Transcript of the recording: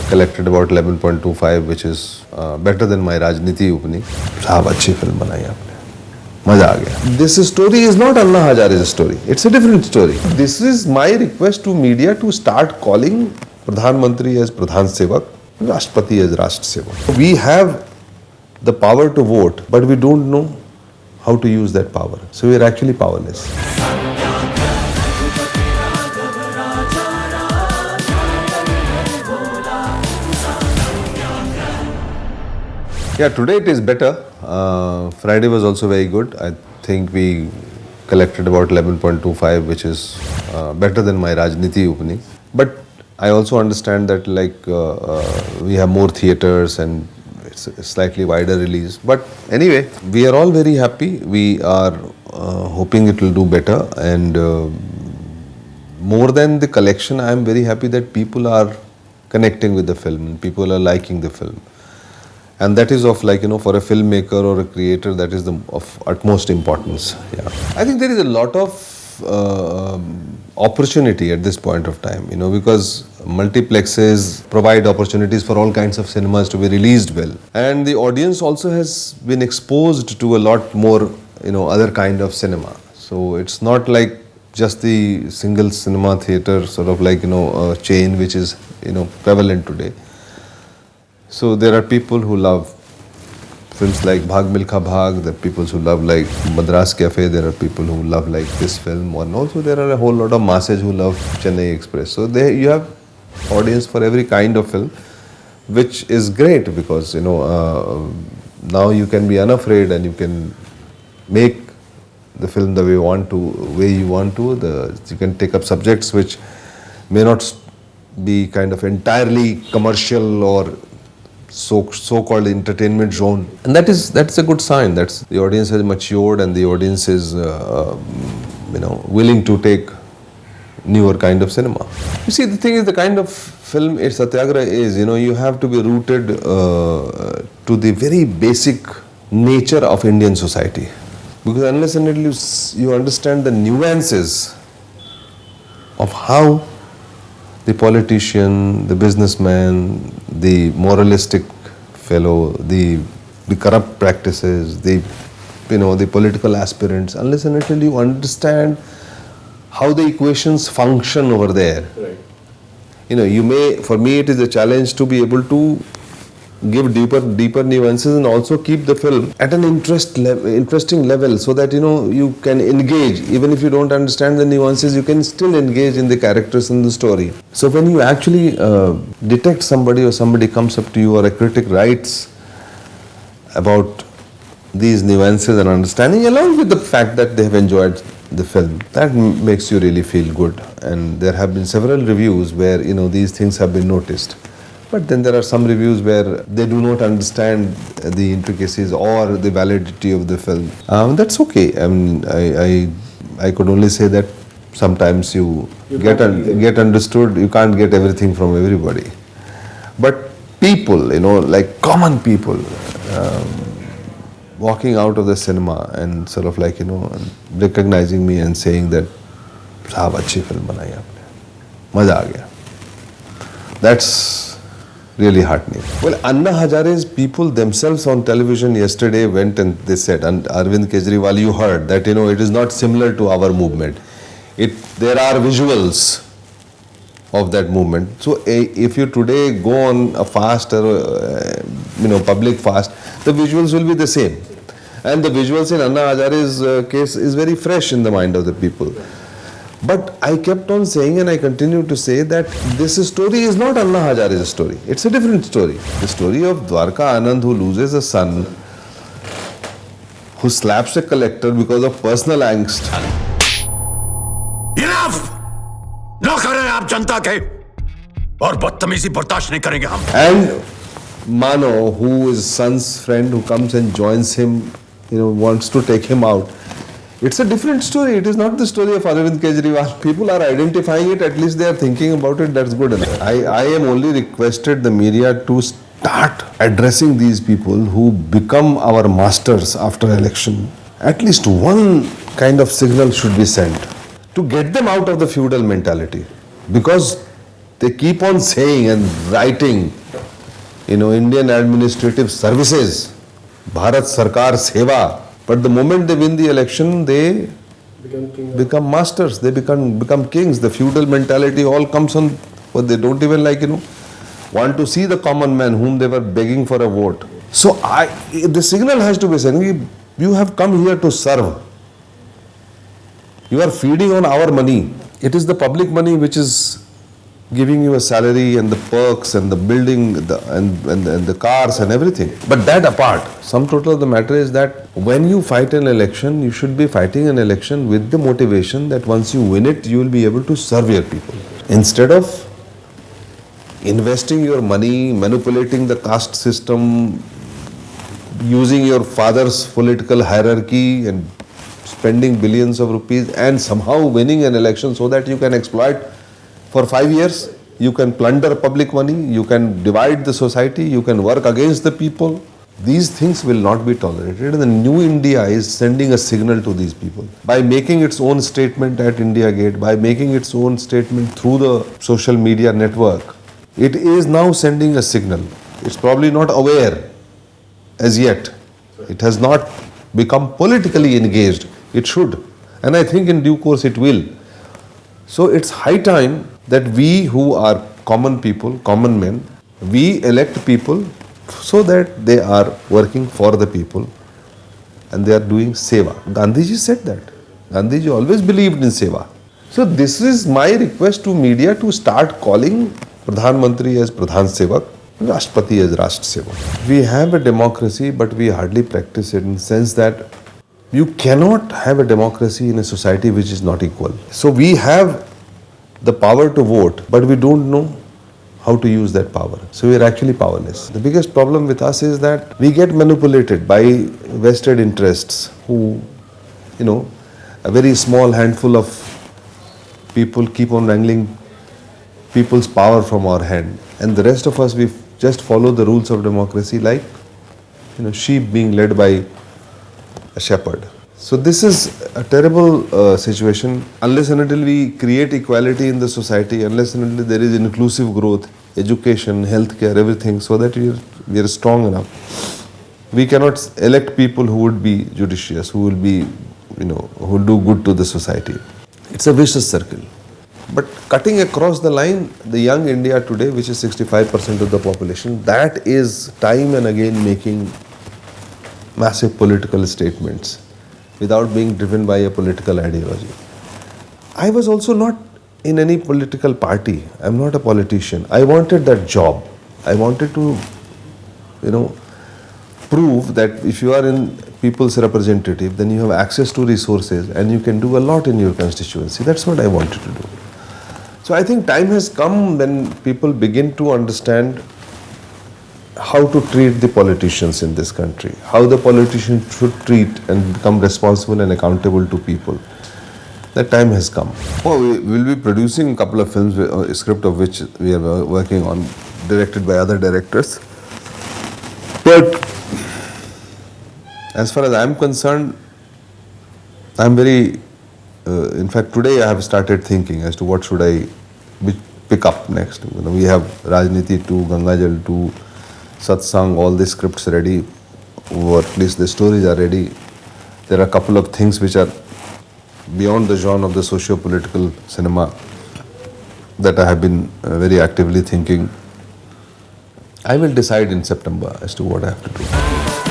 collected about 11.25, which is better than my Rajniti Upni. साहब अच्छी film बनाई आपने, मजा आ गया. This story is not Anna Hazare's story. It's a different story. This is my request to media to start calling Pradhan Mantri as Pradhan Sevak, Rashtrapati as Rashtra Sevak. We have the power to vote, but we don't know how to use that power. So we are actually powerless. Yeah, today it is better. Friday was also very good. I think we collected about 11.25, which is better than my Rajniti Upni. But I also understand that we have more theatres and it's a slightly wider release. But anyway, we are all very happy. We are hoping it will do better. And more than the collection, I am very happy that people are connecting with the film and people are liking the film. And that is of for a filmmaker or a creator, that is of utmost importance. Yeah. I think there is a lot of opportunity at this point of time, because multiplexes provide opportunities for all kinds of cinemas to be released well. And the audience also has been exposed to a lot more, other kind of cinema. So it's not like just the single cinema theater a chain which is, prevalent today. So there are people who love films like Bhag Milkha Bhag, there are people who love like Madras Cafe, there are people who love like this film, and also there are a whole lot of masses who love Chennai Express. So you have audience for every kind of film, which is great because now you can be unafraid and you can make the film the way you want to. You can take up subjects which may not be kind of entirely commercial or so-called entertainment zone, and that's a good sign. That's the audience has matured and the audience is willing to take newer kind of cinema. You see, the thing is, the kind of film Satyagraha is, you have to be rooted to the very basic nature of Indian society, because unless and until you understand the nuances of how the politician, the businessman, the moralistic fellow, the corrupt practices, the political aspirants, unless and until you understand how the equations function over there. Right. For me it is a challenge to be able to give deeper nuances and also keep the film at an interesting level, so that you can engage. Even if you don't understand the nuances, you can still engage in the characters and the story. So when you actually detect somebody, or somebody comes up to you, or a critic writes about these nuances and understanding, along with the fact that they have enjoyed the film, that makes you really feel good. And there have been several reviews where these things have been noticed. But then there are some reviews where they do not understand the intricacies or the validity of the film. That's okay. I mean, I could only say that sometimes you get understood. You can't get everything from everybody. But people, like common people, walking out of the cinema and recognizing me and saying that, "साहब अच्छी film बनाई आपने, मजा आ गया." That's really heartening. Well, Anna Hazare's people themselves on television yesterday went and they said, and Arvind Kejriwal, you heard that it is not similar to our movement. There are visuals of that movement. So if you today go on a fast or public fast, the visuals will be the same. And the visuals in Anna Hazare's case is very fresh in the mind of the people. But I kept on saying, and I continue to say, that this story is not Anna Hazare's story. It's a different story. The story of Dwarka Anand, who loses a son, who slaps a collector because of personal angst. Enough! No करें आप जनता के और बदतमीजी बर्दाश्त नहीं करेंगे हम. And Mano, who is son's friend, who comes and joins him, wants to take him out. It's a different story. It is not the story of Arvind Kejriwal. People are identifying it, at least they are thinking about it, that's good enough. I am only requested the media to start addressing these people who become our masters after election. At least one kind of signal should be sent to get them out of the feudal mentality. Because They keep on saying and writing, Indian Administrative Services, Bharat Sarkar Seva. But the moment they win the election, they become masters, they become kings. The feudal mentality all comes on, but they don't even want to see the common man whom they were begging for a vote. So the signal has to be saying, you have come here to serve. You are feeding on our money. It is the public money which is giving you a salary and the perks and the building and the cars and everything. But that apart, sum total of the matter is that when you fight an election, you should be fighting an election with the motivation that once you win it, you will be able to serve your people. Instead of investing your money, manipulating the caste system, using your father's political hierarchy and spending billions of rupees and somehow winning an election so that you can exploit for 5 years, you can plunder public money, you can divide the society, you can work against the people. These things will not be tolerated. And the new India is sending a signal to these people. By making its own statement at India Gate, by making its own statement through the social media network, it is now sending a signal. It's probably not aware as yet. It has not become politically engaged. It should. And I think in due course it will. So it's high time that we who are common people, common men, we elect people so that they are working for the people and they are doing seva. Gandhiji said that. Gandhiji always believed in seva. So this is my request to media to start calling Pradhan Mantri as Pradhan Sevak, Rashtrapati as Rashtra Sevak. We have a democracy, but we hardly practice it in the sense that you cannot have a democracy in a society which is not equal. So we have the power to vote, but we don't know how to use that power. So we are actually powerless. The biggest problem with us is that we get manipulated by vested interests who, a very small handful of people keep on wrangling people's power from our hand. And the rest of us, we just follow the rules of democracy like, sheep being led by a shepherd. So this is a terrible situation. Unless and until we create equality in the society, unless and until there is inclusive growth, education, healthcare, everything, so that we are strong enough, we cannot elect people who would be judicious, who will be, who will do good to the society. It's a vicious circle. But cutting across the line, the young India today, which is 65% of the population, that is time and again making massive political statements without being driven by a political ideology. I was also not in any political party. I'm not a politician. I wanted that job. I wanted to, prove that if you are in people's representative, then you have access to resources and you can do a lot in your constituency. That's what I wanted to do. So I think time has come when people begin to understand how to treat the politicians in this country, how the politicians should treat and become responsible and accountable to people. That time has come. Oh, we will be producing a couple of films, a script of which we are working on, directed by other directors. But as far as I am concerned, I am very, in fact today I have started thinking as to what should I pick up next. We have Rajniti 2, Gangajal 2, Satsang, all the scripts ready, or at least the stories are ready. There are a couple of things which are beyond the genre of the socio-political cinema that I have been very actively thinking. I will decide in September as to what I have to do.